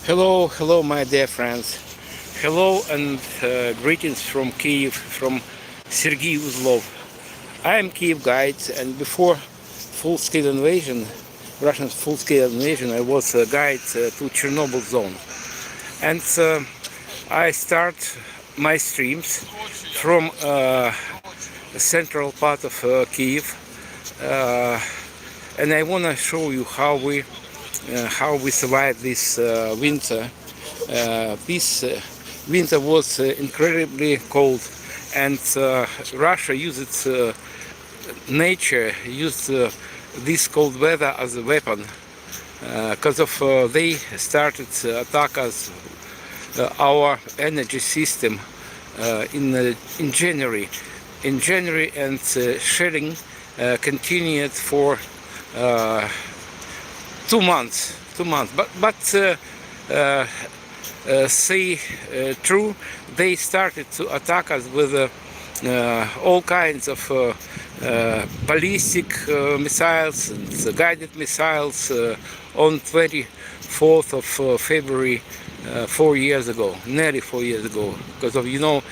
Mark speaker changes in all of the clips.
Speaker 1: Hello, my dear friends. Hello and greetings from Kyiv, from Sergei Uzlov. I am Kyiv guide, and before full-scale invasion, Russian full-scale invasion, I was a guide to Chernobyl zone. And I start my streams from the central part of Kyiv, uh, and I want to show you how we survived this winter. This winter was incredibly cold, and Russia used its nature, used this cold weather as a weapon. Because they started to attack us, our energy system in January. In January, and shelling continued for uh, 2 months. 2 months, but uh, say true, they started to attack us with all kinds of ballistic missiles and guided missiles on 24th of February 4 years ago, nearly 4 years ago, because of in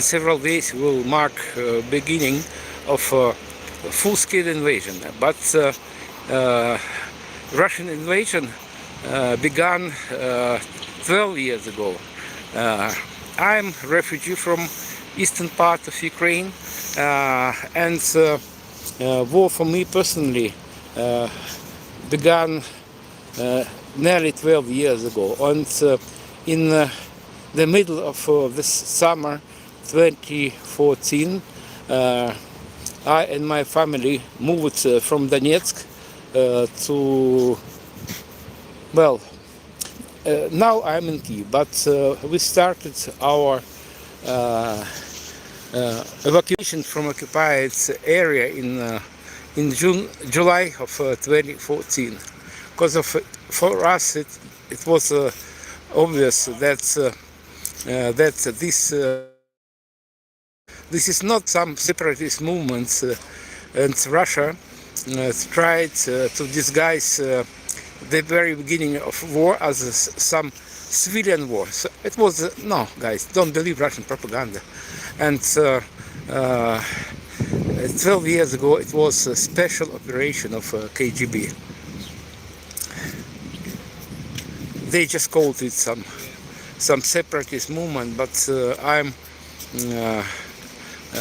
Speaker 1: several days will mark beginning of full-scale invasion. But Russian invasion began 12 years ago. I'm a refugee from eastern part of Ukraine, and war for me personally began nearly 12 years ago. And in the middle of this summer 2014, I and my family moved from Donetsk to, well, now I'm in Kyiv, but we started our evacuation from occupied area in July of 2014. Because for us it was obvious that this is not some separatist movements, and Russia tried to disguise the very beginning of war as some civilian war. So it was no, guys, don't believe Russian propaganda. And 12 years ago, it was a special operation of KGB. They just called it some separatist movement, but I'm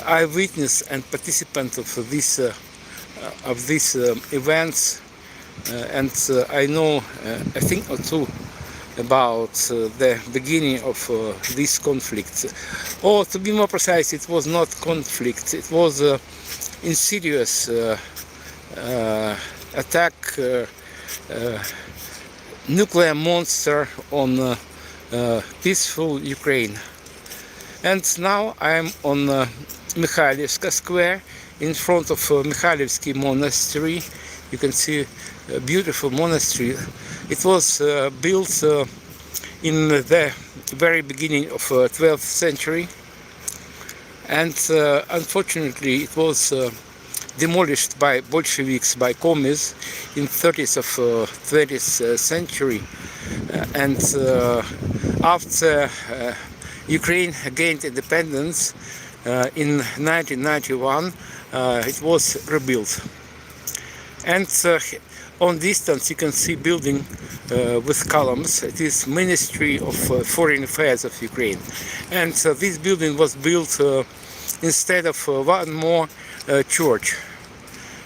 Speaker 1: eyewitness and participant of these events, and I know a thing or two about the beginning of this conflict. Or to be more precise, it was not conflict, it was insidious attack, nuclear monster on peaceful Ukraine. And now I'm on Mikhailivska Square in front of Mikhailivsky Monastery. You can see a beautiful monastery. It was built in the very beginning of 12th century, and unfortunately it was demolished by Bolsheviks, by commies, in 30th of 20th century. And after Ukraine gained independence in 1991, it was rebuilt. And on distance you can see building with columns. It is Ministry of Foreign Affairs of Ukraine. And this building was built instead of one more church,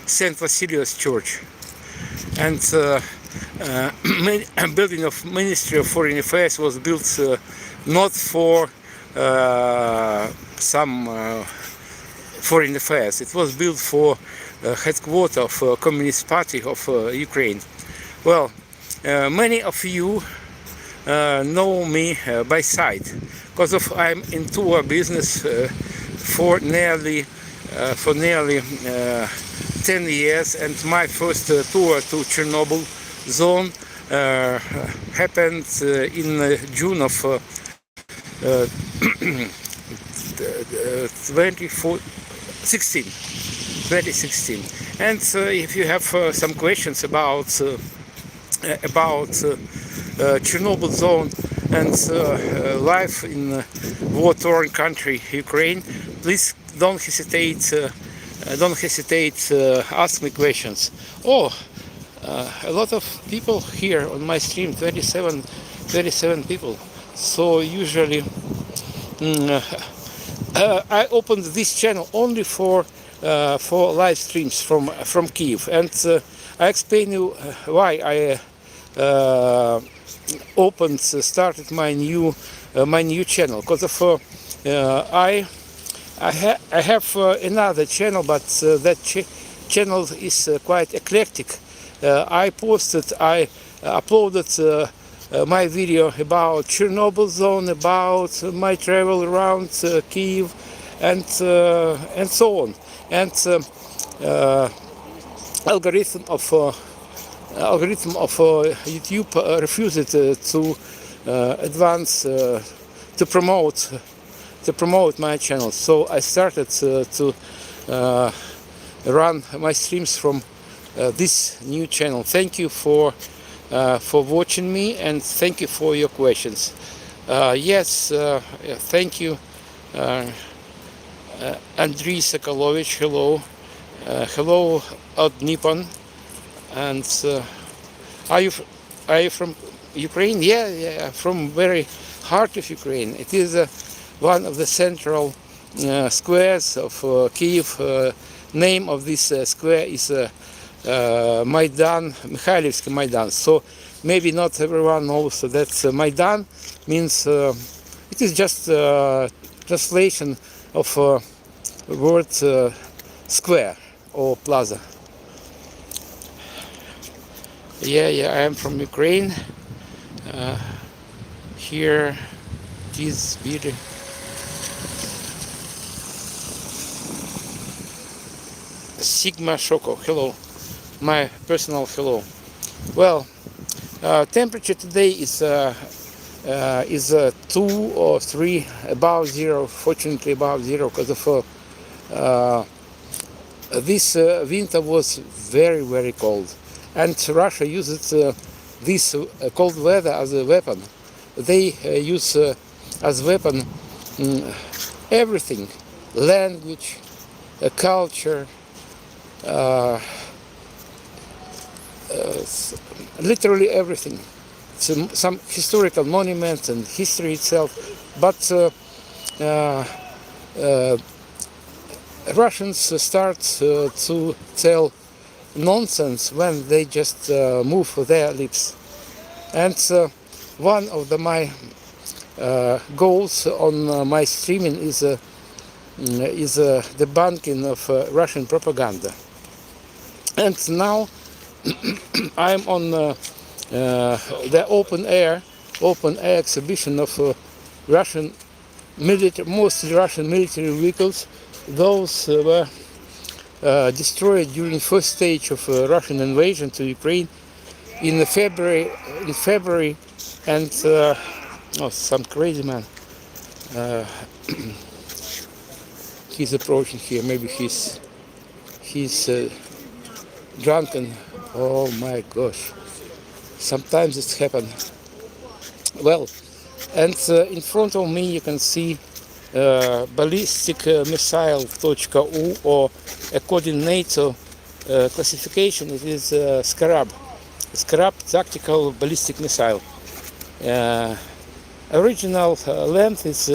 Speaker 1: St. Vasilius Church. And building of Ministry of Foreign Affairs was built not for some foreign affairs. It was built for headquarters of Communist Party of Ukraine. Well, many of you know me by sight, because of I'm in tour business for nearly 10 years, and my first tour to Chernobyl zone happened in June of 2016. And if you have some questions about about Chernobyl zone and life in war-torn country Ukraine, please don't hesitate. Ask me questions. Oh, a lot of people here on my stream, 27 people. So usually I opened this channel only for live streams from Kyiv, and I explain you why I started my new channel, because of I have another channel, but that channel is quite eclectic. I uploaded my video about Chernobyl zone, about my travel around Kyiv, and so on. And algorithm of YouTube refused to advance to promote my channel. So I started to run my streams from this new channel. Thank you for watching me, and thank you for your questions. Yes, thank you, Andriy Sokolovich. Hello, hello, out Nippon. And are you from Ukraine? Yeah, from very heart of Ukraine. It is one of the central squares of Kyiv. Name of this square is Maidan, Mikhailivsky Maidan. So maybe not everyone knows that Maidan means it is just translation of word square or plaza. Yeah, I am from Ukraine. Here, this beauty. Sigma Shoko, hello. My personal hello. Well, temperature today is 2 or 3 above zero. Fortunately, above zero, because of this winter was very, very cold, and Russia uses this cold weather as a weapon. They use as weapon everything: language, culture. Literally everything. Some historical monuments and history itself, but Russians start to tell nonsense when they just move their lips. And one of my goals on my streaming is debunking of Russian propaganda. And now I'm on the open air exhibition of Russian military, mostly Russian military vehicles. Those were destroyed during first stage of Russian invasion to Ukraine in February, and some crazy man. He's approaching here. Maybe he's drunken. Oh my gosh! Sometimes it's happened. Well, and in front of me you can see ballistic missile .U, or according NATO classification, it is Scarab tactical ballistic missile. Original length is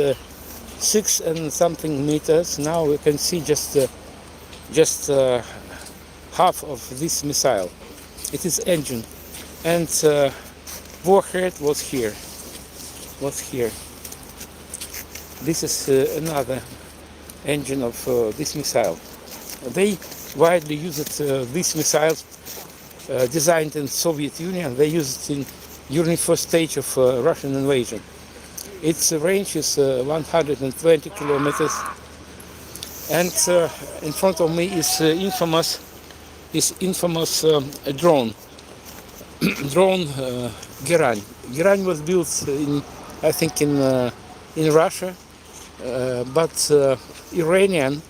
Speaker 1: 6 and something meters. Now we can see just half of this missile. It is engine, and warhead was here. This is another engine of this missile. They widely used these missiles designed in Soviet Union. They used it during first stage of Russian invasion. Its range is 120 kilometers, and in front of me is infamous drone Gerань. Gerань was built I think in Russia, but Iranian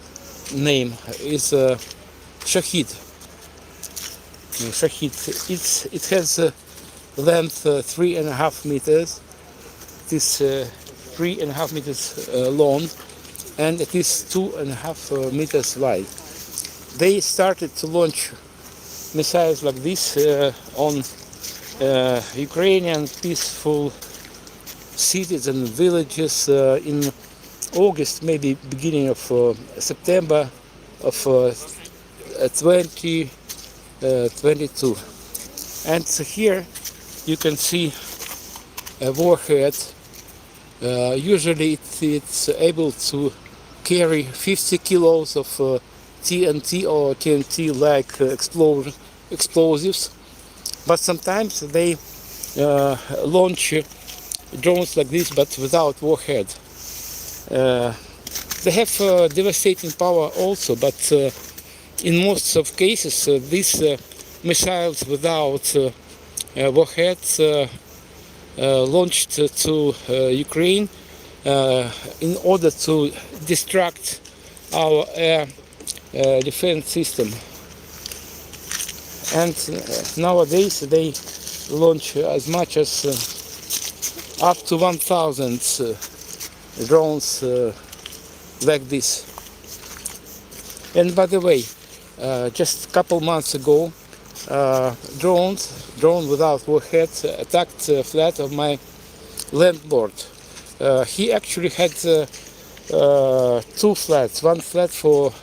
Speaker 1: name is Shahid. It has length 3.5 meters. It is 3.5 meters long, and it is 2.5 meters wide. They started to launch missiles like this on Ukrainian peaceful cities and villages in August, maybe beginning of September of 2022. And here you can see a warhead. Usually it's able to carry 50 kilos of TNT or TNT-like explosives, but sometimes they launch drones like this, but without warhead. They have devastating power also, but in most of cases these missiles without warheads launched to Ukraine in order to distract our air defense system. And nowadays they launch as much as up to 1,000 drones like this. And by the way, just a couple months ago, drone without warheads attacked a flat of my landlord. He actually had two flats, one flat for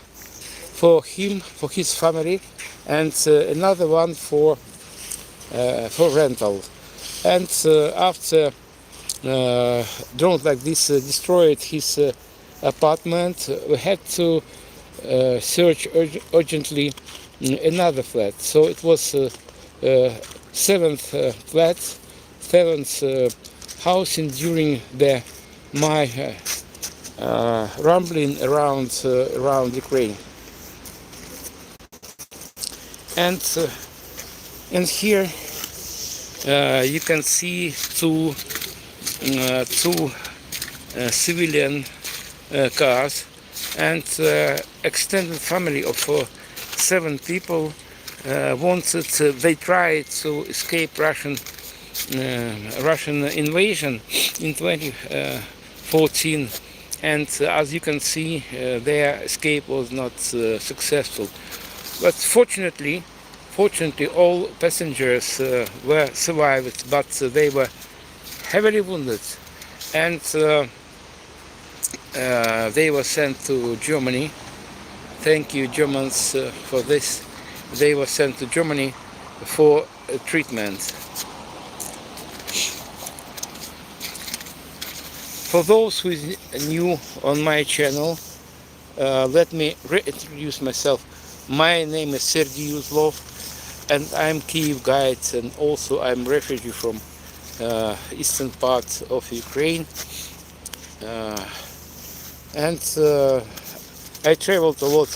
Speaker 1: him, for his family, and another one for rental. And after drones like this destroyed his apartment, we had to search urgently another flat. So it was seventh flat, seventh housing during my rambling around Ukraine. And here you can see two civilian cars and extended family of 7 people they tried to escape Russian invasion in 2014, and as you can see their escape was not successful. But fortunately all passengers were survived, but they were heavily wounded, and they were sent to Germany. Thank you, Germans, for this. They were sent to Germany for treatment. For those who is new on my channel, let me reintroduce myself. My name is Sergey Uzlov, and I'm Kyiv guide, and also I'm refugee from eastern part of Ukraine. And I traveled a lot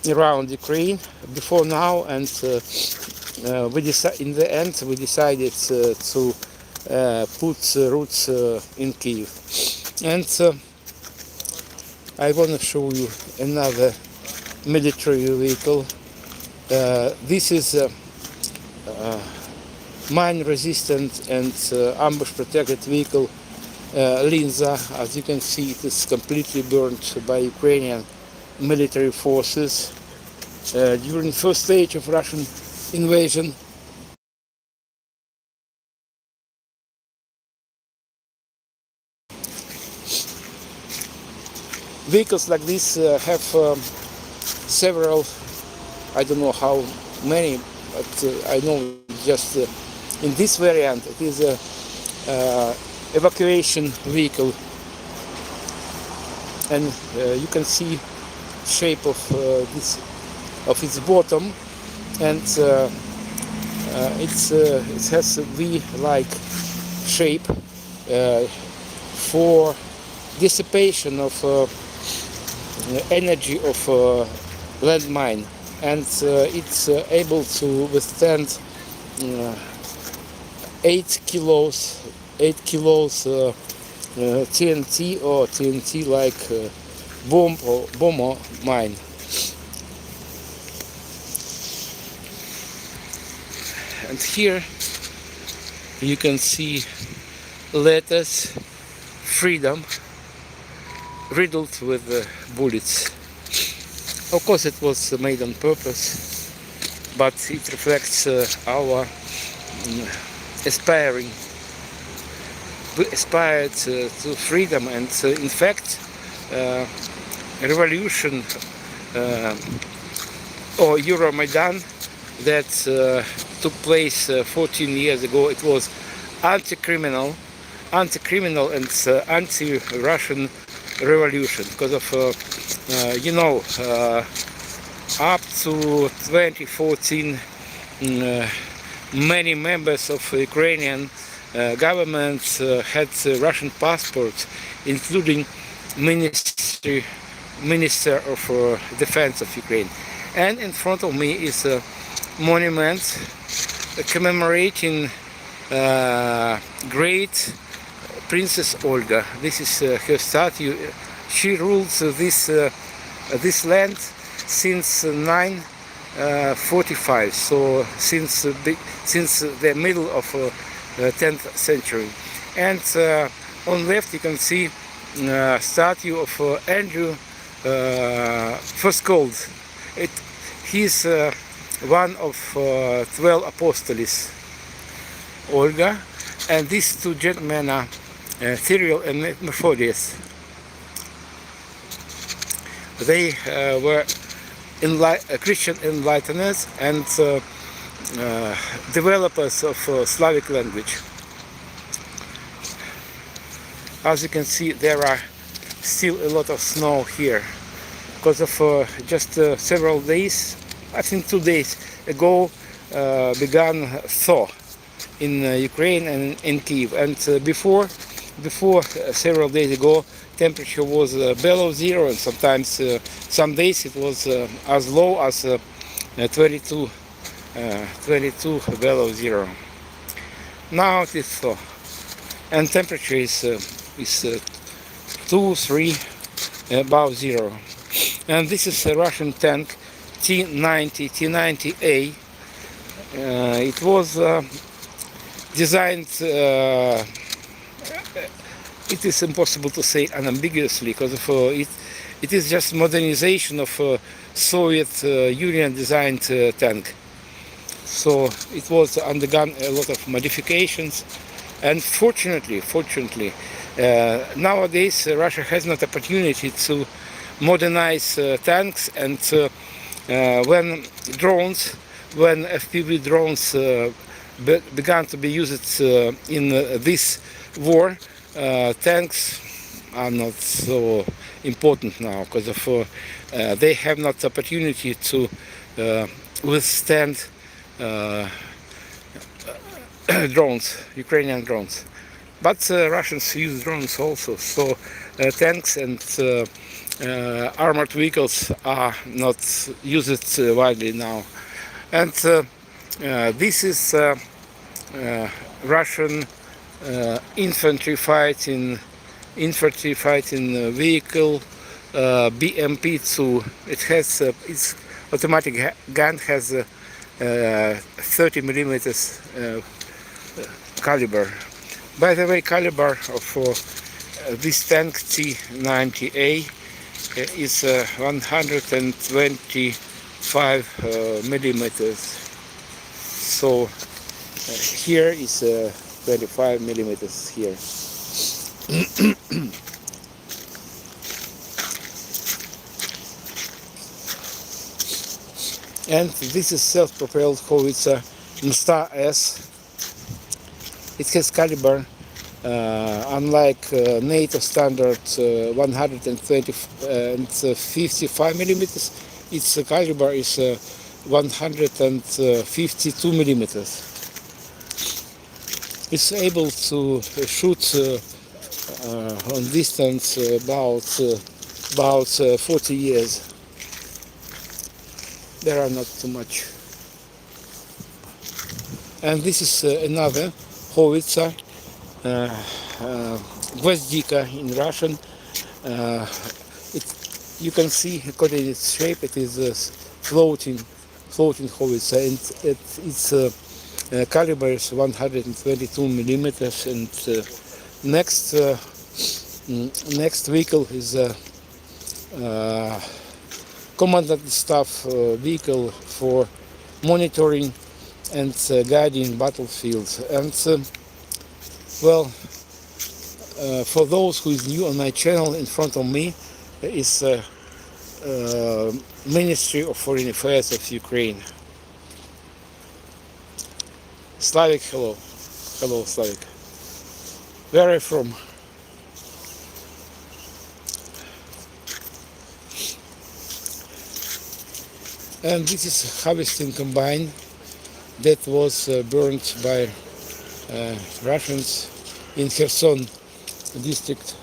Speaker 1: around Ukraine before now, and in the end we decided to put roots in Kyiv. And I want to show you another military vehicle. This is a mine-resistant and ambush-protected vehicle, Linza. As you can see, it is completely burnt by Ukrainian military forces during the first stage of Russian invasion. Vehicles like this have several, I don't know how many, but I know just in this variant it is a evacuation vehicle, and you can see shape of its bottom, and it has a V-like shape for dissipation of energy of landmine, and it's able to withstand 8 kilos TNT or TNT-like bomb or bomber mine. And here You can see letters freedom riddled with bullets. Of course it was made on purpose, but it reflects our aspiring we aspired to freedom, and in fact revolution or Euromaidan that took place 14 years ago, it was anti-criminal and anti-Russian revolution because of up to 2014 many members of Ukrainian government had Russian passports, including Minister of Defense of Ukraine. And in front of me is a monument commemorating great Princess Olga. This is her statue. She rules this land since 945, so since the middle of 10th century. And on left you can see statue of Andrew first called. He's one of 12 apostles, Olga, and these two gentlemen are Cyril and Methodius. They were Christian enlighteners and developers of Slavic language. As you can see, there are still a lot of snow here because of just several days, I think 2 days ago, began thaw in Ukraine and in Kyiv. And before several days ago, temperature was below zero, and sometimes some days it was as low as 22 below zero. Now it is thaw, and temperature is 2-3 above zero. And this is a Russian tank T90A. It was designed, it is impossible to say unambiguously, because of it is just modernization of Soviet Union designed tank. So it was undergone a lot of modifications, and fortunately nowadays Russia has not opportunity to modernize tanks, and when FPV drones began to be used in this war, tanks are not so important now, because of they have not opportunity to withstand drones, Ukrainian drones. But Russians use drones also, so tanks and armored vehicles are not used widely now. And this is Russian infantry fighting vehicle BMP-2. It has its automatic gun has 30 millimeters caliber. By the way, caliber of this tank T90A is 125 millimeters. So here is 25 millimeters here. And this is self-propelled howitzer Star S. It has caliber, unlike NATO standard 155 millimeters, its caliber is 152 millimeters. It's able to shoot on distance about 40 years. There are not too much. And this is another howitzer, Gvozdika in Russian. You can see, according to its shape, it is a floating howitzer, and its caliber is 122 millimeters, and next next vehicle is a commandant staff vehicle for monitoring and guiding battlefields. And well, for those who is new on my channel, in front of me is Ministry of Foreign Affairs of Ukraine. Slavik, hello. Hello, Slavik. Where are you from? And this is harvesting combine that was burned by Russians in Kherson district.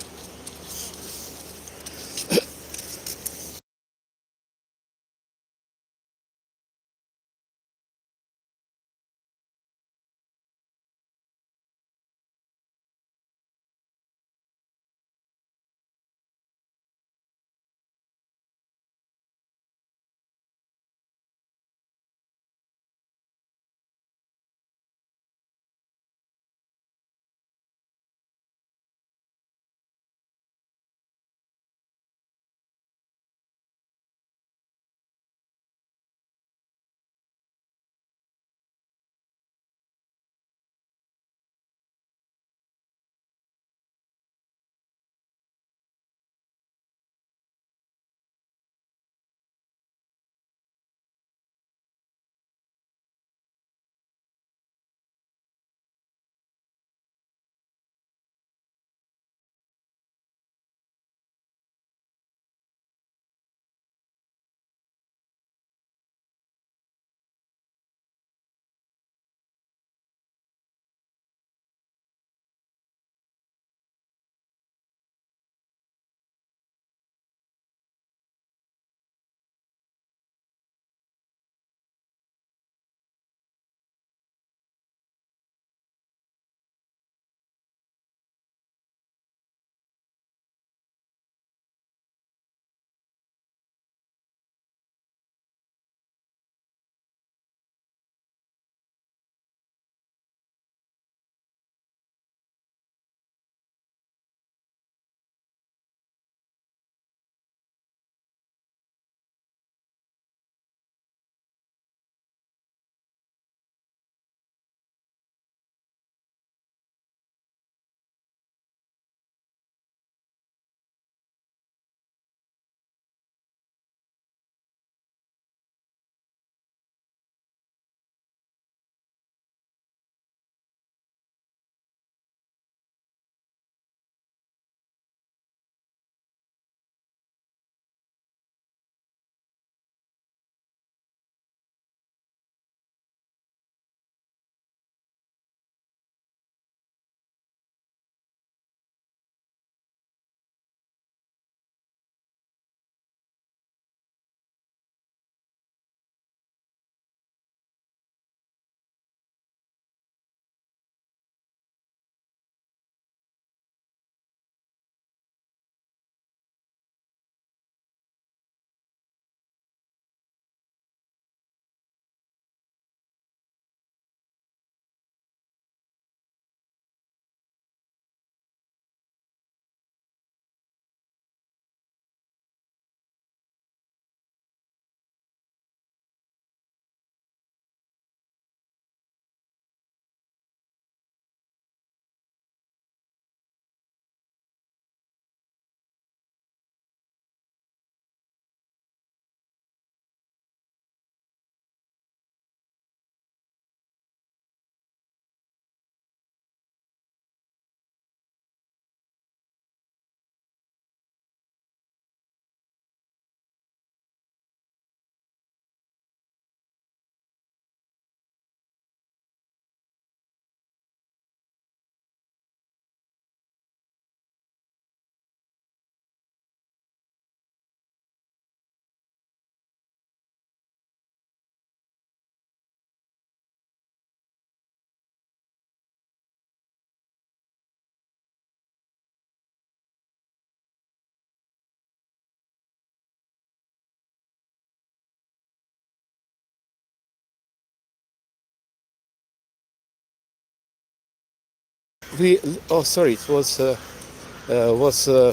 Speaker 1: we oh sorry, it was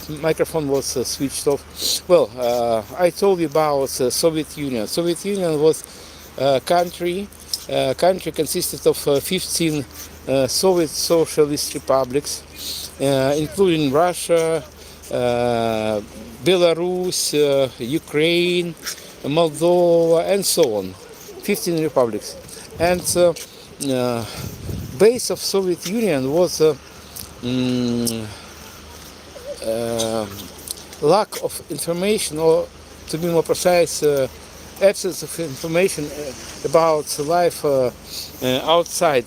Speaker 1: microphone was switched off. Well, I told you about Soviet Union. Soviet Union was country consisted of 15 Soviet socialist republics, including Russia, Belarus, Ukraine, Moldova, and so on. 15 republics. And base of Soviet Union was mm, uh, lack of information, or to be more precise, absence of information about life outside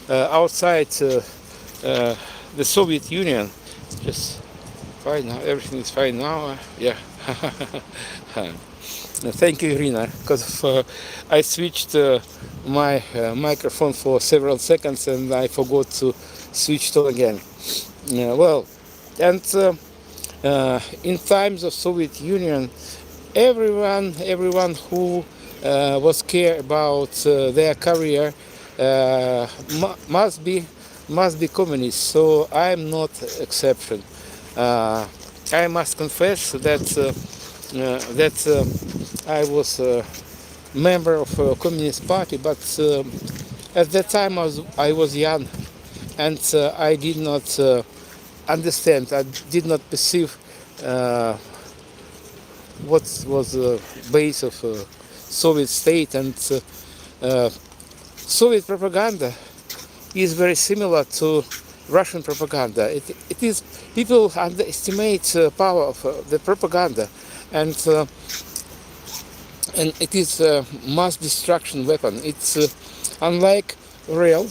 Speaker 1: uh, the Soviet Union. Just fine now, everything is fine now. Yeah. Thank you, Irina, because I switched my microphone for several seconds and I forgot to switch it on again. Well, and in times of Soviet Union, everyone who was care about their career must be communist. So I'm not exception. I must confess that I was a member of a communist party, but at that time I was young, and I did not understand. I did not perceive what was the base of Soviet state, and Soviet propaganda is very similar to Russian propaganda. It is people underestimate the power of the propaganda, and it is a mass destruction weapon. It's unlike real,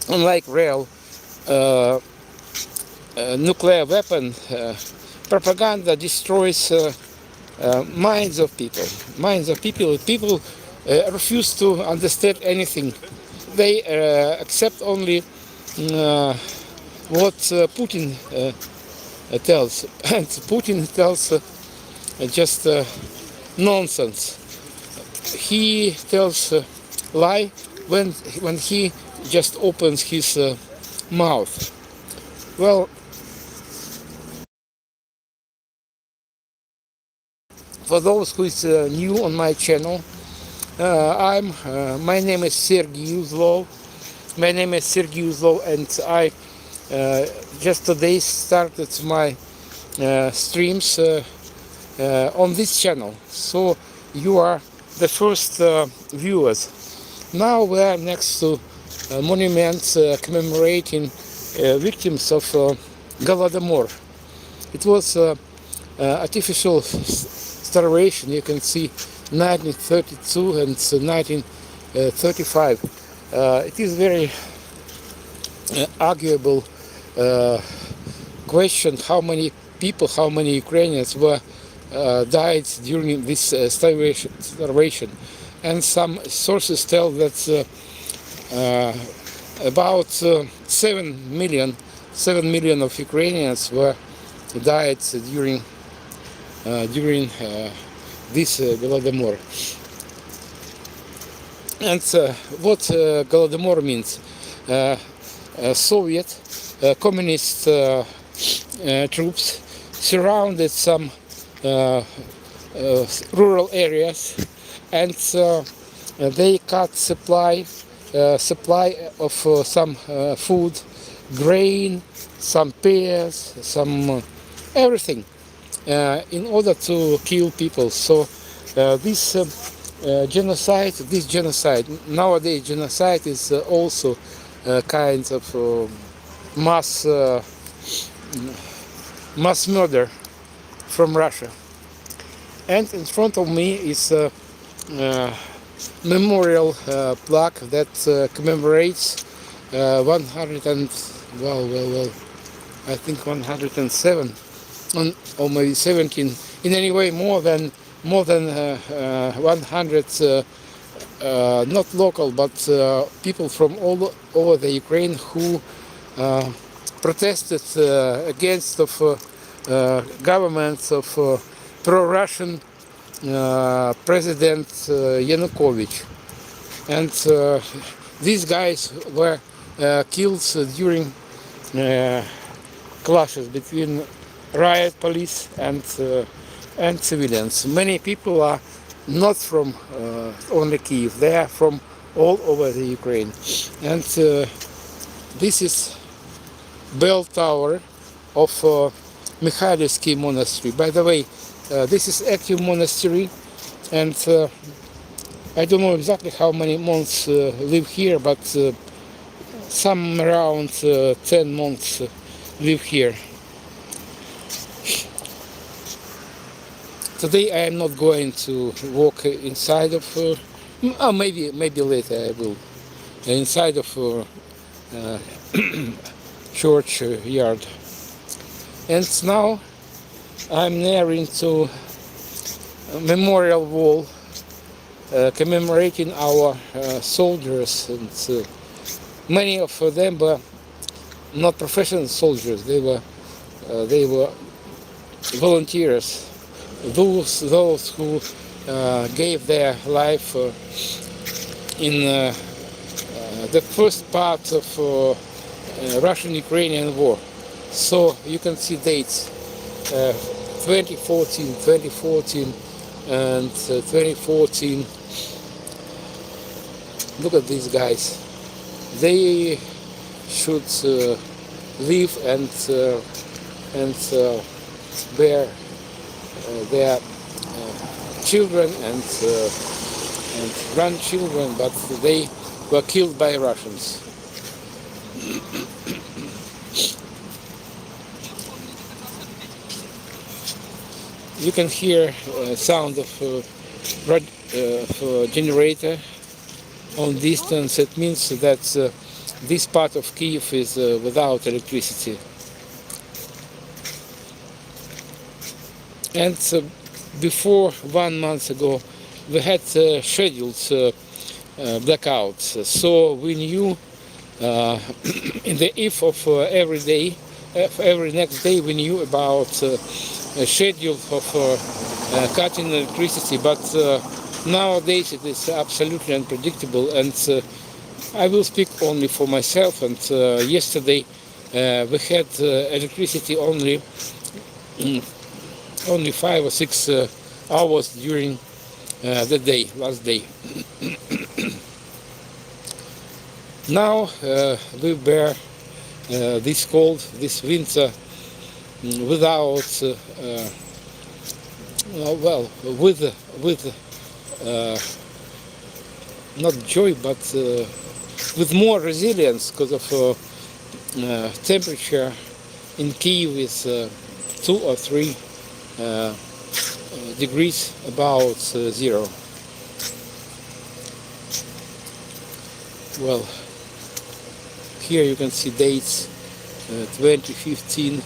Speaker 1: unlike real nuclear weapon. Propaganda destroys minds of people. Minds of people. People refuse to understand anything. They accept only what Putin tells, and Putin tells just nonsense. He tells lie when he just opens his mouth. Well, for those who is new on my channel, my name is Sergey Uzlov. My name is Sergey Uzlov, and I just today started my streams on this channel. So you are the first viewers. Now we are next to monuments commemorating victims of Golodomor. It was artificial starvation. You can see 1932 and 1935. It is very arguable question how many people, how many Ukrainians were died during this starvation. And some sources tell that about 7 million of Ukrainians were died during this Golodomor. And what Golodomor means? Soviet communist troops surrounded some rural areas, and they cut supply of some food, grain, some pears, some everything, in order to kill people. So this genocide nowadays, genocide is also kind of mass murder from Russia. And in front of me is a memorial plaque that commemorates 100 and I think 107 or maybe 17. In any way, more than 100 not local, but people from all over the Ukraine who protested against of governments of pro-Russian President Yanukovych. And These guys were killed during clashes between riot police and civilians. Many people are not from only Kyiv; they are from all over the Ukraine. And this is bell tower of Mikhailivsky monastery. By the way, this is active monastery, and I don't know exactly how many monks live here, but some around 10 monks live here. Today I am not going to walk inside of, maybe later I will, inside of church yard. And now I'm nearing to a memorial wall commemorating our soldiers, and many of them were not professional soldiers. They were volunteers, those who gave their life in the first part of Russian-Ukrainian war. So you can see dates 2014, and 2014. Look at these guys. They should live and bear their children and grandchildren, but they were killed by Russians. You can hear sound of generator on distance. It means that this part of Kyiv is without electricity. And before 1 month ago, we had scheduled blackouts. So we knew in the eve of every day, every next day, we knew about a schedule of cutting electricity. But nowadays it is absolutely unpredictable. And I will speak only for myself. And yesterday we had electricity only 5 or 6 hours during the day, last day. Now we bear this cold, this winter, without, with not joy, but with more resilience, because of temperature in Kyiv is 2 or 3 degrees above zero. Well, here you can see dates 2015.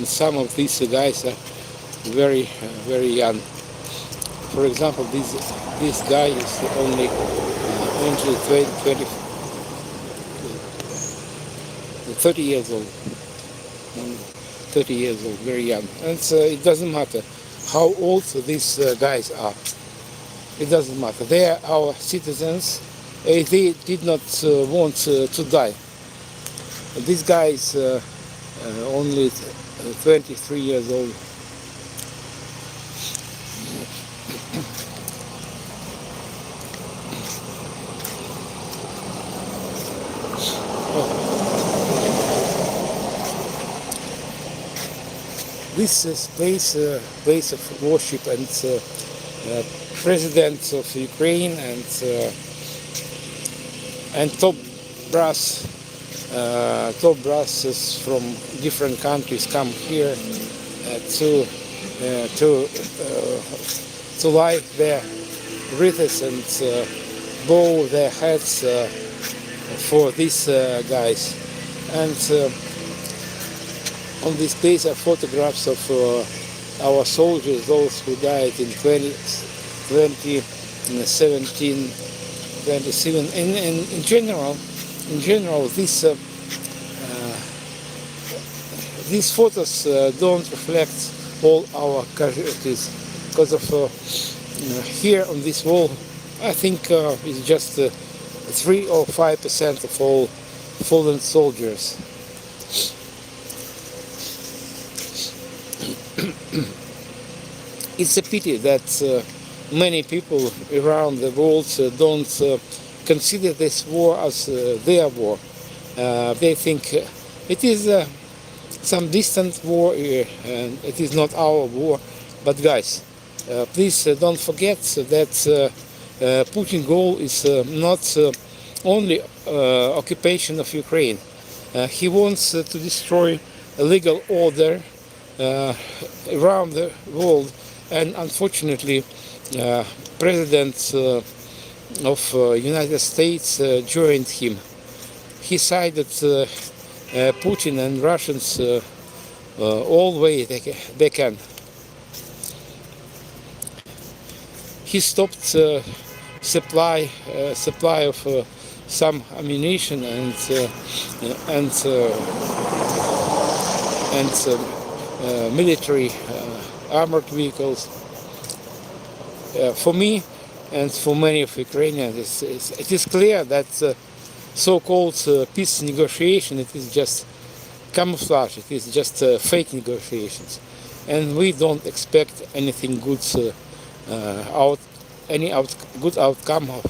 Speaker 1: Some of these guys are very young. For example, this guy is only 30 years old. 30 years old, very young. And it doesn't matter how old these guys are. It doesn't matter. They are our citizens. They did not want to die. This guy is only 23 years old. This is place of worship, and President of Ukraine and top brasses from different countries come here to light their wreaths and bow their heads for these guys. And on this place are photographs of our soldiers, those who died in 2017, 27. In general, these photos don't reflect all our casualties, because of here on this wall I think it's just 3 or 5% of all fallen soldiers. It's a pity that many people around the world don't consider this war as their war. They think it is some distant war and it is not our war. But guys, please don't forget that Putin's goal is not only occupation of Ukraine. He wants to destroy a legal order around the world, and unfortunately President of United States joined him. He sided Putin and Russians all the way they can. He stopped supply of some ammunition and military armored vehicles. For me and for many of Ukrainians, it is clear that so-called peace negotiation, it is just camouflage, it is just fake negotiations, and we don't expect anything good good outcome of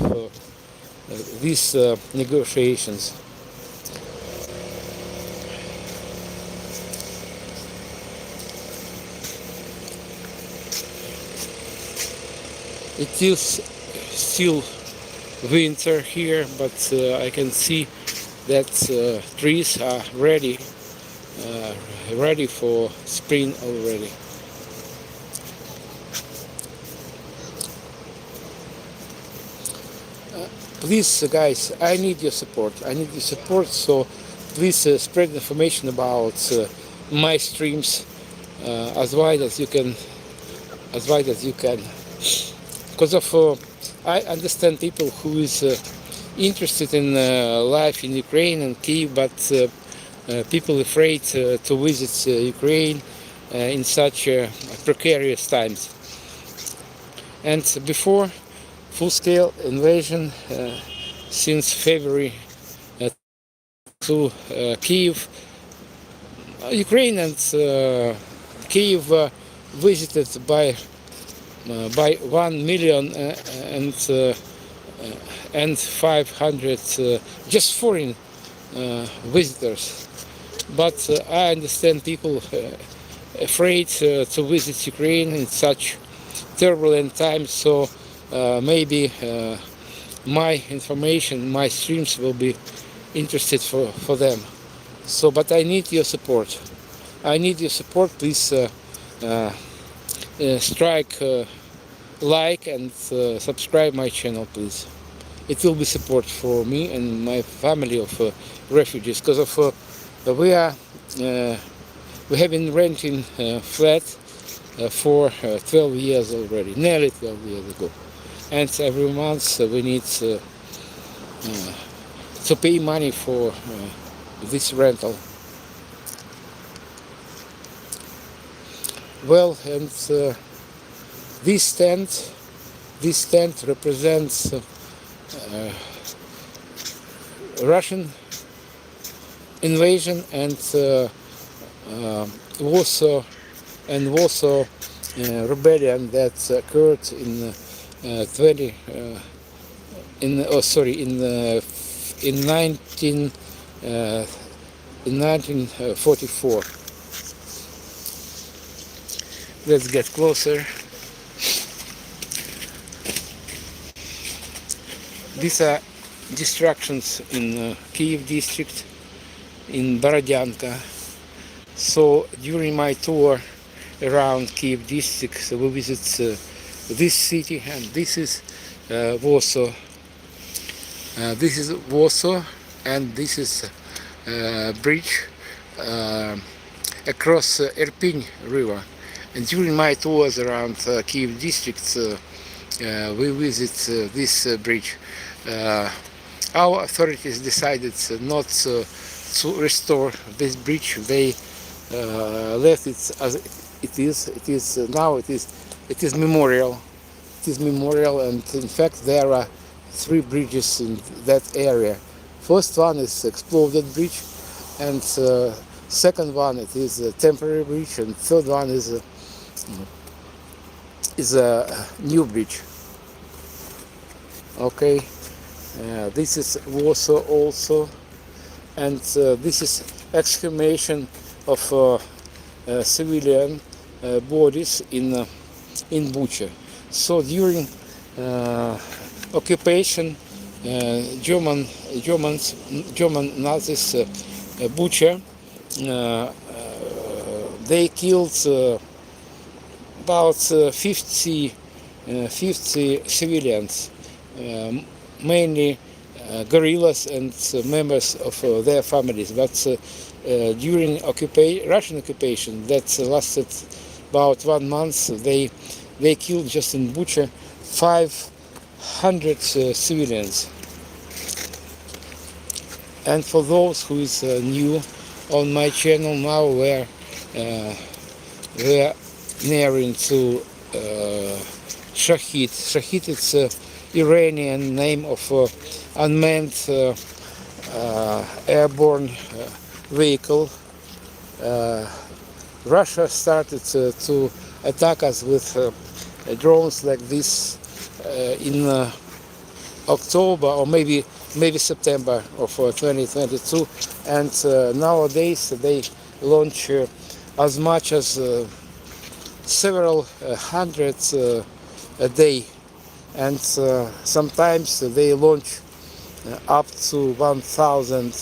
Speaker 1: these negotiations. It is still winter here, but I can see that trees are ready for spring already. Please, guys, I need your support. So please spread information about my streams as wide as you can. Because I understand people who is interested in life in Ukraine and Kyiv, but people afraid to visit Ukraine in such precarious times. And before full-scale invasion since February to Kyiv, Ukraine and Kyiv visited by 1 million and 500 just foreign visitors. But I understand people afraid to visit Ukraine in such turbulent times, so maybe my information, my streams will be interested for them. So, but I need your support. Please strike like and subscribe my channel, please. It will be support for me and my family of refugees, because of we have been renting flat for 12 years already, nearly 12 years ago, and every month we need to pay money for this rental. Well, and this tent represents Russian invasion and Warsaw rebellion that occurred in 1944. Let's get closer. These are destructions in Kyiv district, in Borodyanka. So during my tour around Kyiv district, we visit this city, and this is Warsaw. This is Warsaw, and this is bridge across Irpin river. And during my tours around Kyiv district, we visit this bridge. Our authorities decided not to restore this bridge. They left it as it is. It is now. It is memorial. this memorial, and in fact there are three bridges in that area. First one is exploded bridge, and second one it is a temporary bridge, and third one is a new bridge. Okay, this is Warsaw also, and this is exhumation of civilian bodies in Bucha. So during occupation, German Nazis Bucha, they killed about 50 civilians, mainly guerrillas and members of their families. But during Russian occupation that lasted about 1 month, they killed just in Bucha 500 civilians. And for those who is new on my channel now, we're nearing to Shahid. Shahid is Iranian name of unmanned airborne vehicle. Russia started to attack us with drones like this in October or maybe September of 2022, and nowadays they launch as much as several hundreds a day, and sometimes they launch up to 1,000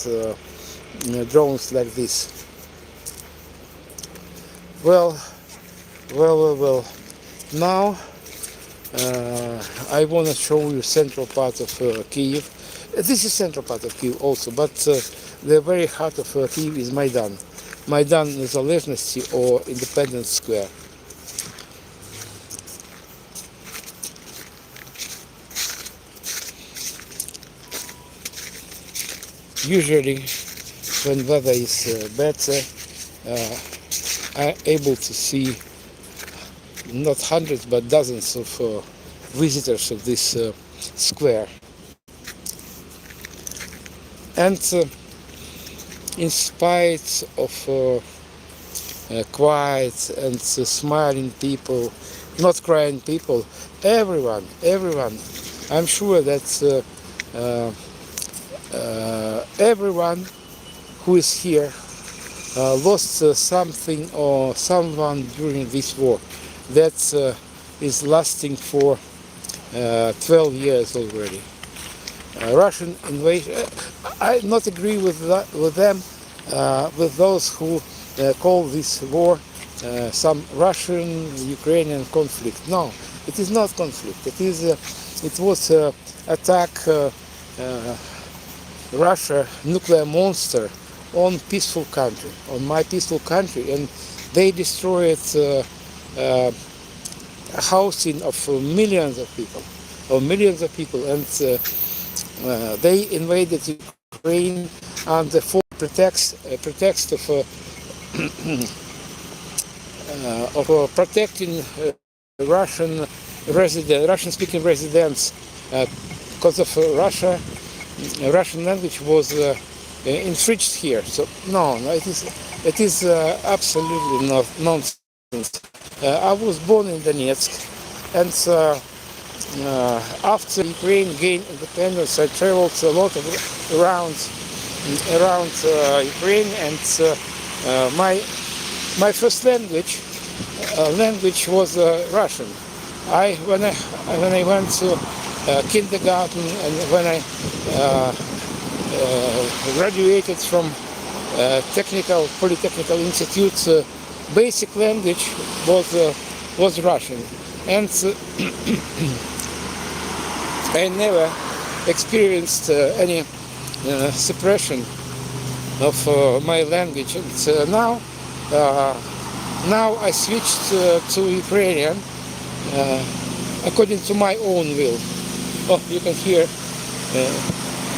Speaker 1: drones like this. Well. Now I want to show you central part of Kyiv. This is central part of Kyiv also, but the very heart of Kyiv is Maidan. Maidan Незалежності or Independence Square. Usually, when weather is better, I'm able to see not hundreds but dozens of visitors of this square. And in spite of quiet and smiling people, not crying people, everyone, I'm sure that everyone who is here lost something or someone during this war. That is lasting for 12 years already. Russian invasion. I not agree with them, with those who call this war some Russian-Ukrainian conflict. No, it is not conflict. It was attack Russia nuclear monster on peaceful country, on my peaceful country, and they destroyed housing of millions of people, and they invaded Ukraine under full pretext of protecting Russian-speaking residents, because of Russian language was infringed here. So no, it is absolutely not nonsense. I was born in Donetsk, and after Ukraine gained independence, I traveled a lot around Ukraine, and my first language was Russian. When I went to kindergarten and when I graduated from Polytechnical Institute, basic language was Russian, and I never experienced any suppression of my language. And now I switched to Ukrainian according to my own will. Oh, you can hear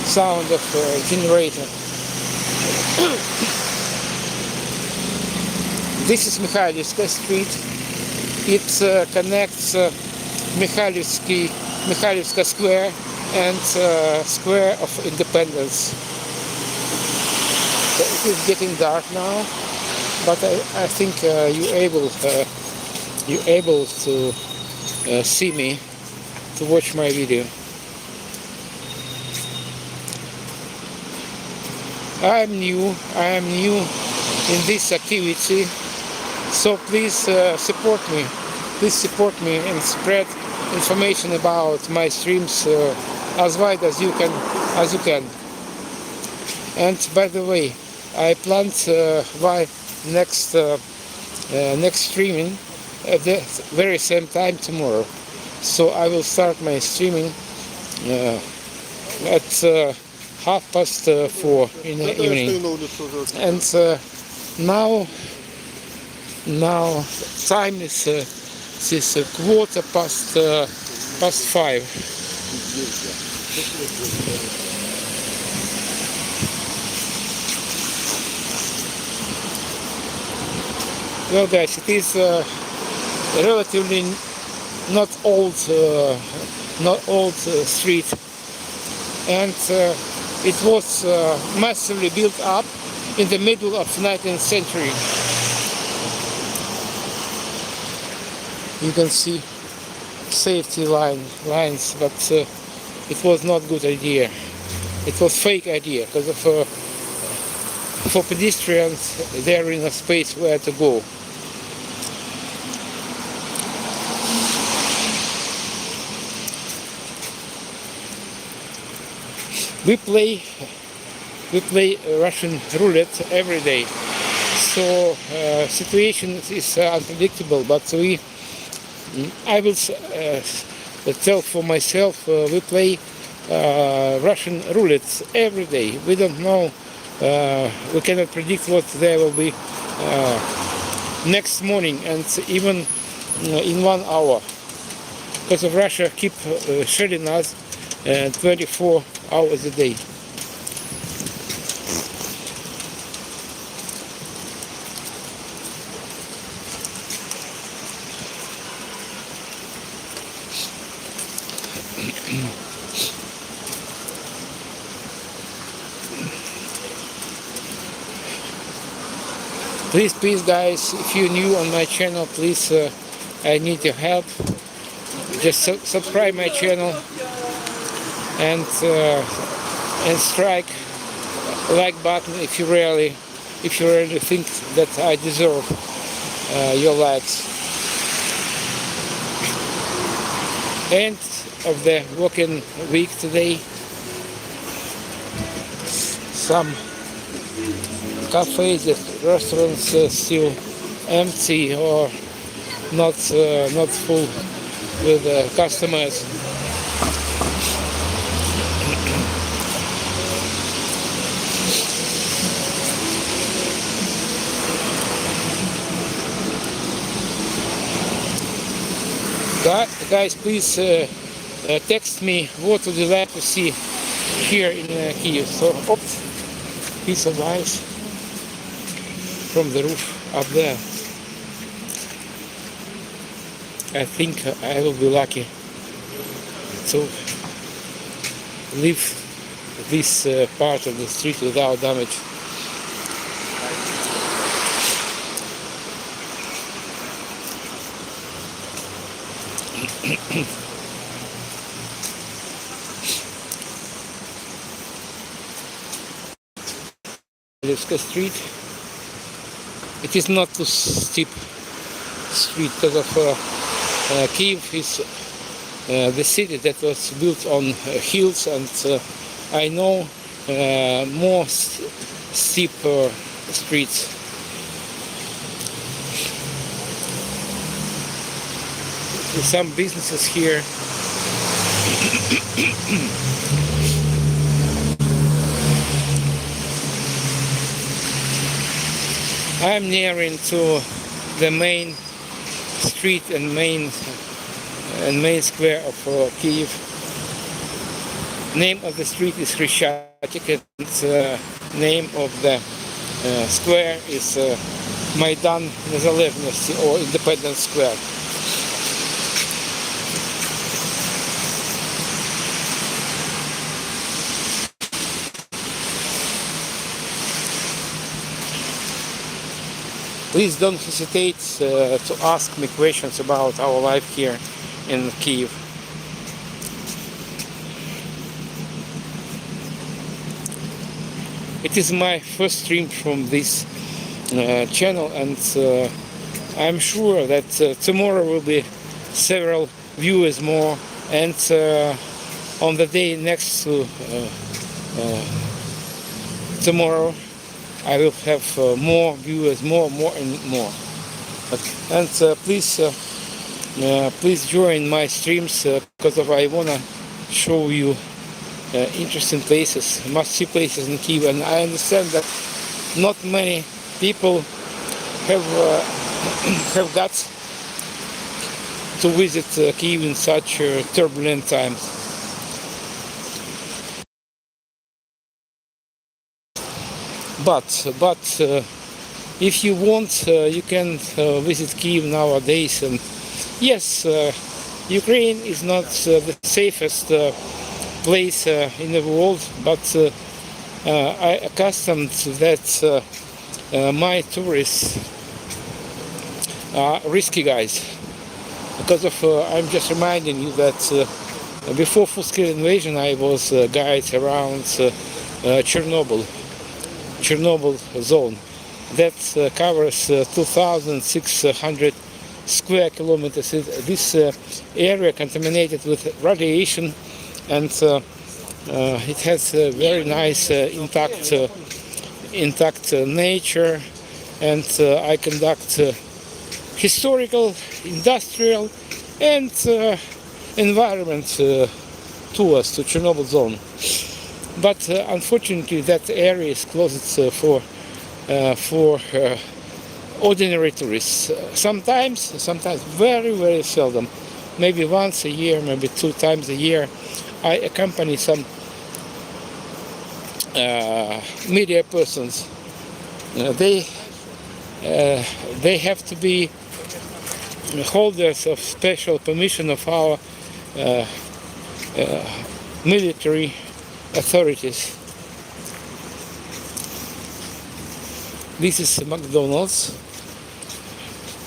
Speaker 1: sound of generator. This is Mikhailivska Street. It connects Mikhailivska Square and Square of Independence. So it is getting dark now, but I think you're able to see me, to watch my video. I am new in this activity, so please support me. Please support me and spread information about my streams as wide as you can. And by the way, I planned my next streaming at the very same time tomorrow. So I will start my streaming at 4:30 in the evening. And now time is 5:15. Well, guys, it is relatively not old street, and it was massively built up in the middle of 19th century. You can see safety lines, but it was not good idea. It was fake idea because for pedestrians there is no space where to go. We play Russian roulette every day, so situation is unpredictable. But I will tell for myself, we play Russian roulette every day. We don't know, we cannot predict what there will be next morning, and even in 1 hour, because of Russia keep shelling us 24 hours a day. Please guys, if you're new on my channel, please, I need your help. Just subscribe my channel and strike like button if you really think that I deserve your likes. End of the working week today. Some cafes and restaurants still empty or not full with customers. Guys, please text me what would you like to see here in Kyiv. So, oops, piece of ice from the roof up there. I think I will be lucky to leave this part of the street without damage. Levska Street. It is not too steep street because of Kyiv is the city that was built on hills, and I know more steep streets. There's some businesses here. I'm nearing to the main street and main square of Kyiv. Name of the street is Hryshchatyk, and name of the square is Maidan Nezalezhnosti, or Independence Square. Please don't hesitate to ask me questions about our life here in Kyiv. It is my first stream from this channel, and I'm sure that tomorrow will be several viewers more, and on the day next to tomorrow I will have more viewers, more and more. And please join my streams because I wanna show you interesting places, must-see places in Kyiv, and I understand that not many people have have got to visit Kyiv in such turbulent times. But if you want, you can visit Kyiv nowadays. And yes, Ukraine is not the safest place in the world, but I accustomed that my tourists are risky guys. Because of, I'm just reminding you that before full-scale invasion, I was guide around Chernobyl zone that covers 2,600 square kilometers. This area contaminated with radiation, and it has a very nice intact nature, and I conduct historical, industrial, and environment tours to Chernobyl zone. But unfortunately, that area is closed for ordinary tourists. Sometimes very seldom, maybe once a year, maybe 2 times a year, I accompany some media persons. They have to be holders of special permission of our military authorities. This is McDonald's.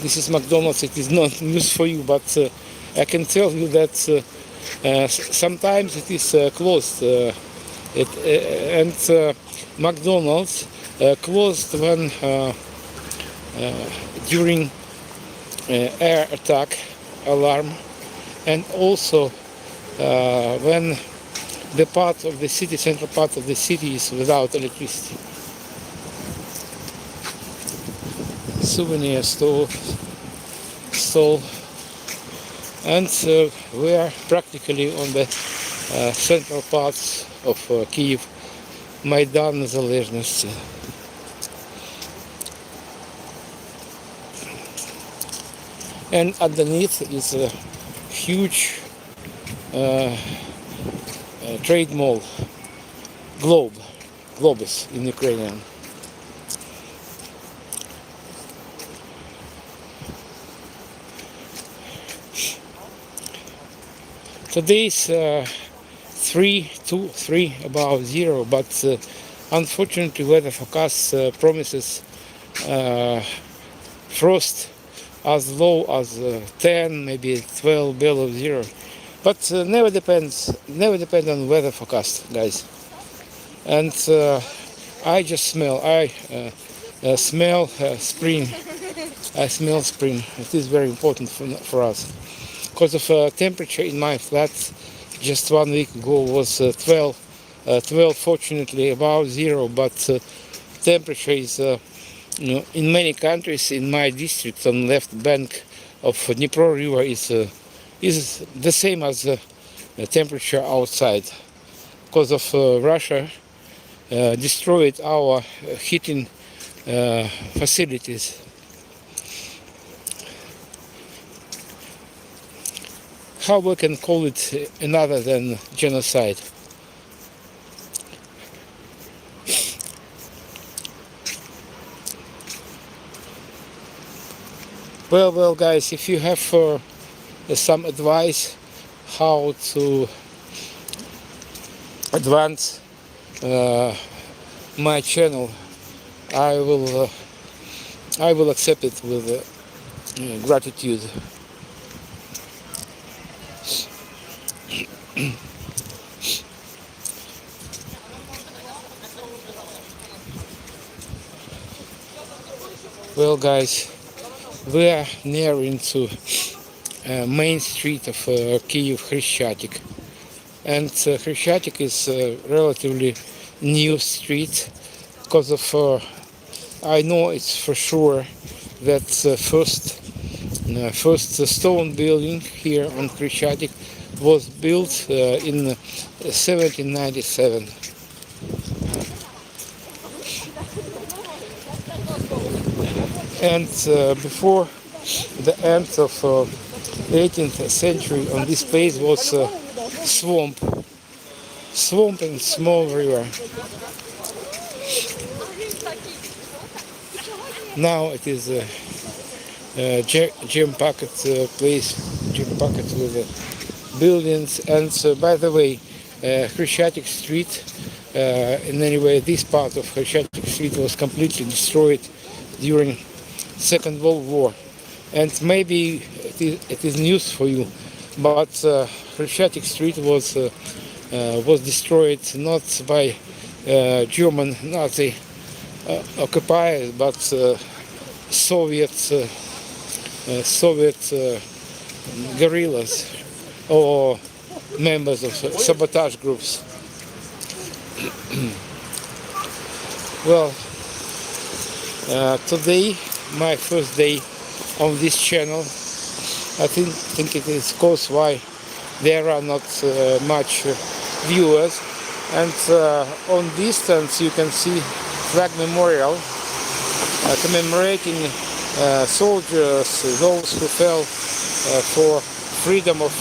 Speaker 1: It is not news for you, but I can tell you that sometimes it is closed. And McDonald's closed when during air attack alarm, and also when the part of the city, central part of the city, is without electricity. Souvenir stall, and we are practically on the central parts of Kyiv, Майдан Незалежності. And underneath is a huge trade mall, Globus in Ukrainian. Today is 3 above zero, but unfortunately weather forecast promises frost as low as 10, maybe 12 below zero. But never depend on weather forecast, guys. And I just smell spring. I smell spring. It is very important for us. Because of temperature in my flat just 1 week ago was 12, fortunately above zero, but temperature is in many countries. In my district on left bank of Dnipro river is the same as the temperature outside, because of Russia destroyed our heating facilities. How we can call it another than genocide? Well, guys, if you have some advice how to advance my channel, I will I will accept it with gratitude. Well, guys, we are nearing to main street of Kyiv, Хрещатик. And Хрещатик is a relatively new street because of, I know it's for sure that first stone building here on Хрещатик was built in 1797. And before the end of 18th century, on this place was swamp, swamp and small river. Now it is a jam-packed place, jam-packed with buildings. And by the way, Хрещатик Street, in any way, this part of Хрещатик Street was completely destroyed during Second World War. And maybe it is news for you, but Хрещатик Street was destroyed not by German Nazi occupiers, but Soviet guerrillas or members of sabotage groups. Well, today, my first day on this channel, I think it is cause why there are not much viewers. And on distance you can see flag memorial commemorating soldiers, those who fell for freedom of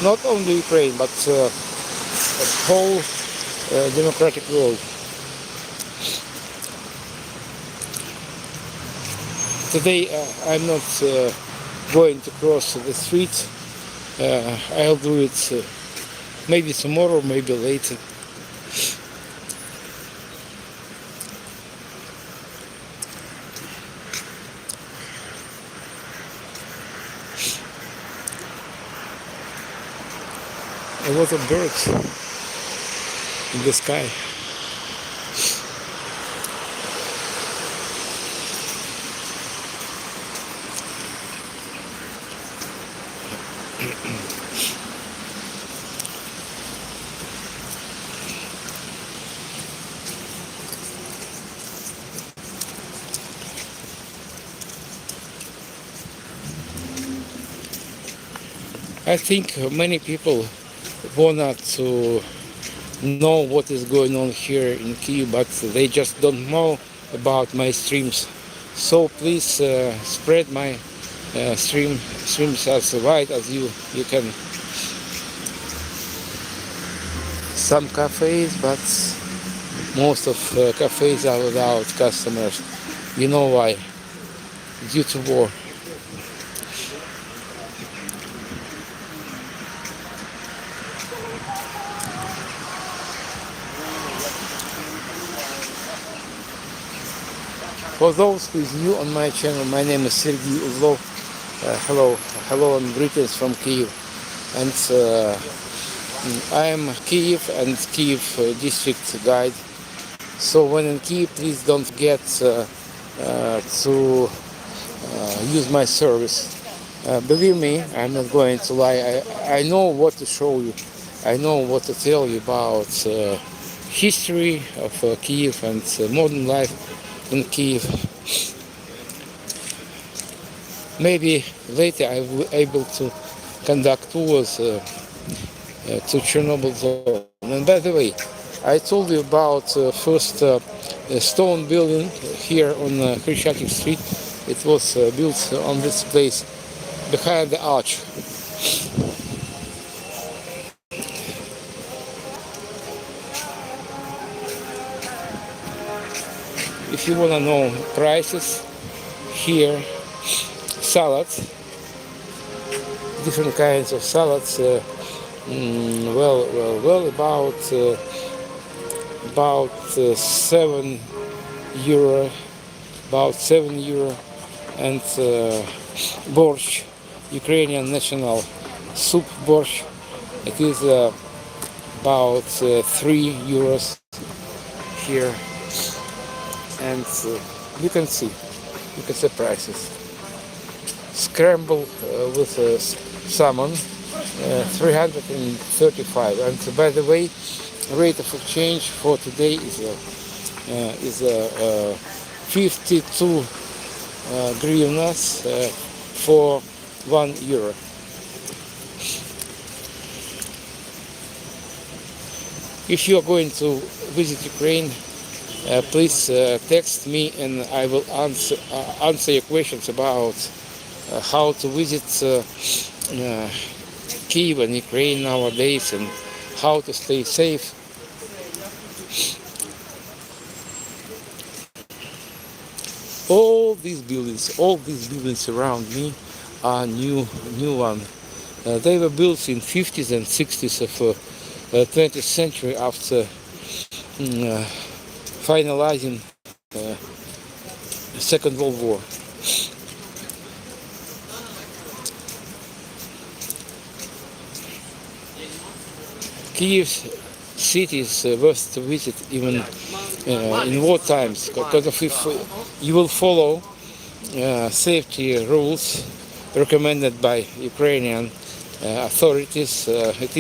Speaker 1: not only Ukraine but the whole democratic world. Today I'm not going to cross the street. I'll do it maybe tomorrow, maybe later. A lot of birds in the sky. I think many people want to know what is going on here in Kyiv, but they just don't know about my streams. So please spread my streams as wide as you can. Some cafes, but most of cafes are without customers. You know why? Due to war. For those who is new on my channel, my name is Sergey Uzlov. Hello and greetings from Kyiv. And I am Kyiv and Kyiv district guide. So when in Kyiv, please don't forget to use my service. Believe me, I'm not going to lie. I know what to show you. I know what to tell you about history of Kyiv and modern life in Kyiv. Maybe later I will be able to conduct tours to Chernobyl zone. And by the way, I told you about first stone building here on Хрещатик Street. It was built on this place behind the arch. If you want to know prices here, salads, different kinds of salads, about €7 about 7 euro, and borscht, Ukrainian national soup borscht, it is about 3 euros here, and you can see prices. Scrambled with salmon, 335. And by the way, rate of exchange for today is 52 hryvnias for 1 euro. If you are going to visit Ukraine, please text me and I will answer your questions about how to visit Kyiv and Ukraine nowadays and how to stay safe. All these buildings around me are new one. They were built in 50s and 60s of 20th century after finalizing the Second World War. Kyiv city is worth to visit even in war times, because if you will follow safety rules recommended by Ukrainian authorities, it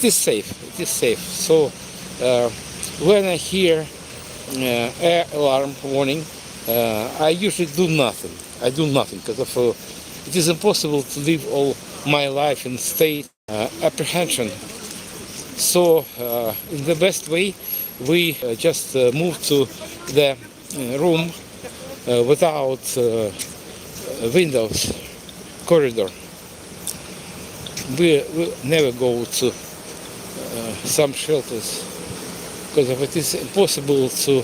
Speaker 1: is safe. So when I hear air alarm warning, I usually do nothing. I do nothing because it is impossible to live all my life in state apprehension. So in the best way, we just move to the room without windows, corridor. We never go to some shelters because if it is impossible to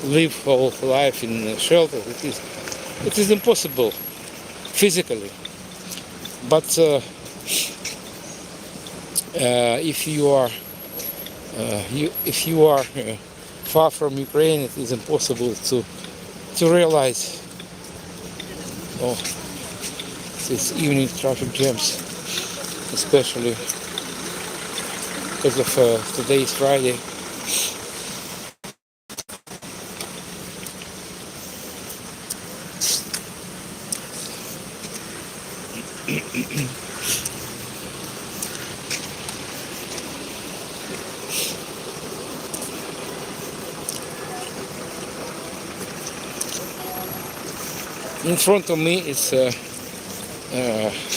Speaker 1: live whole life in shelters, it is impossible physically. But if you are far from Ukraine, it is impossible to realize. Oh, these evening traffic jams, especially because of today is Friday. In front of me is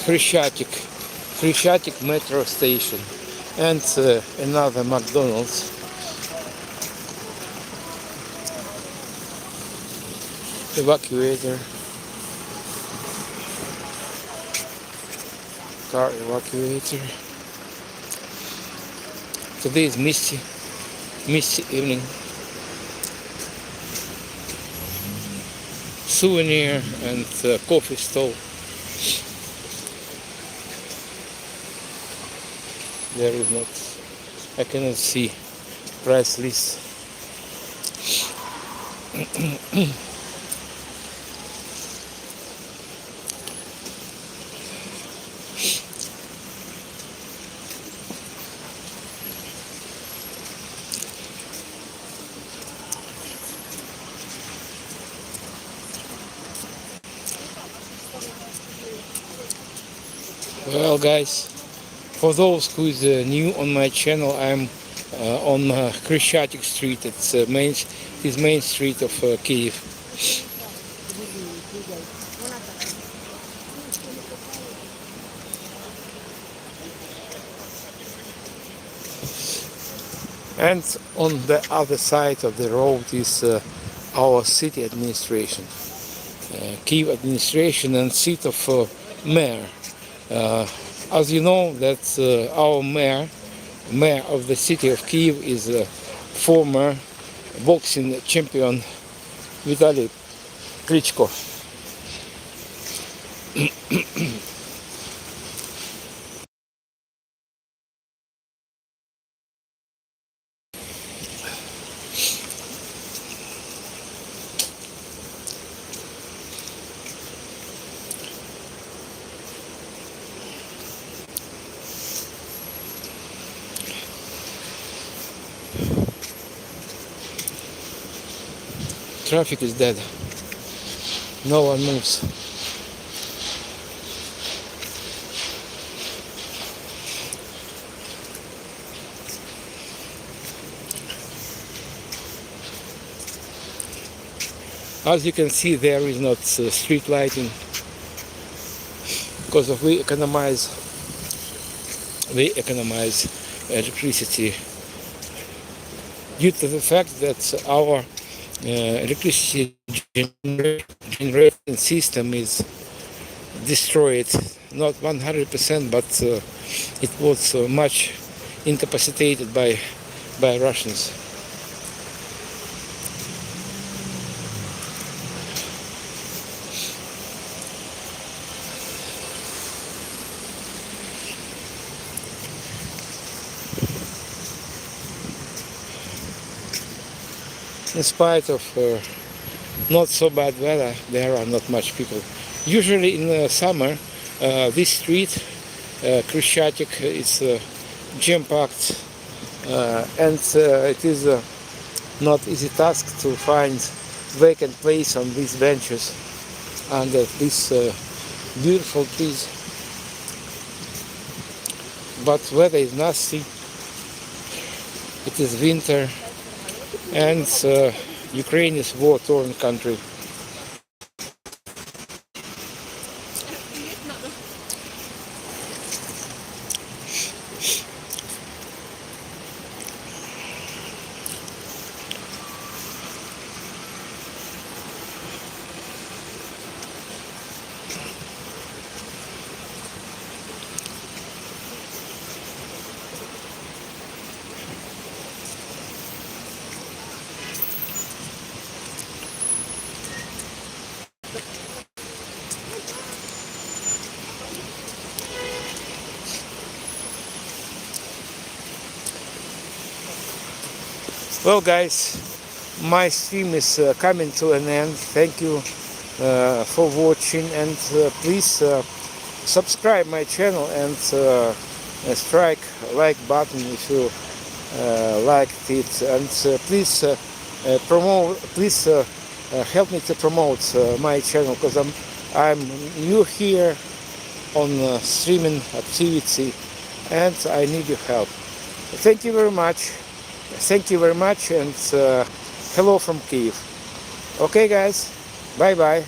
Speaker 1: Khreshchatyk metro station and another McDonald's. Evacuator, car evacuator. Today is misty evening. Souvenir and coffee stall. There is not, I cannot see price list. Well, guys, for those who is new on my channel, I'm on Khreshchatyk Street. It's main street of Kyiv. And on the other side of the road is our city administration, Kyiv administration and seat of mayor. As you know, that our mayor of the city of Kyiv is a former boxing champion Vitaly Klitschko. traffic is dead. No one moves. As you can see, there is not street lighting because of we economize electricity due to the fact that our electricity generation system is destroyed, not 100%, but it was much incapacitated by Russians. In spite of not so bad weather, there are not much people. Usually in the summer, this street, Krishchatik, is jam-packed, and it is not easy task to find vacant place on these benches under these beautiful trees. But weather is nasty. It is winter, and Ukraine is war-torn country. Well, guys, my stream is coming to an end. Thank you for watching, and please subscribe my channel and strike like button if you liked it, and please help me to promote my channel, because I'm new here on streaming activity and I need your help. Thank you very much. Thank you very much, and hello from Kyiv. Okay, guys, bye bye.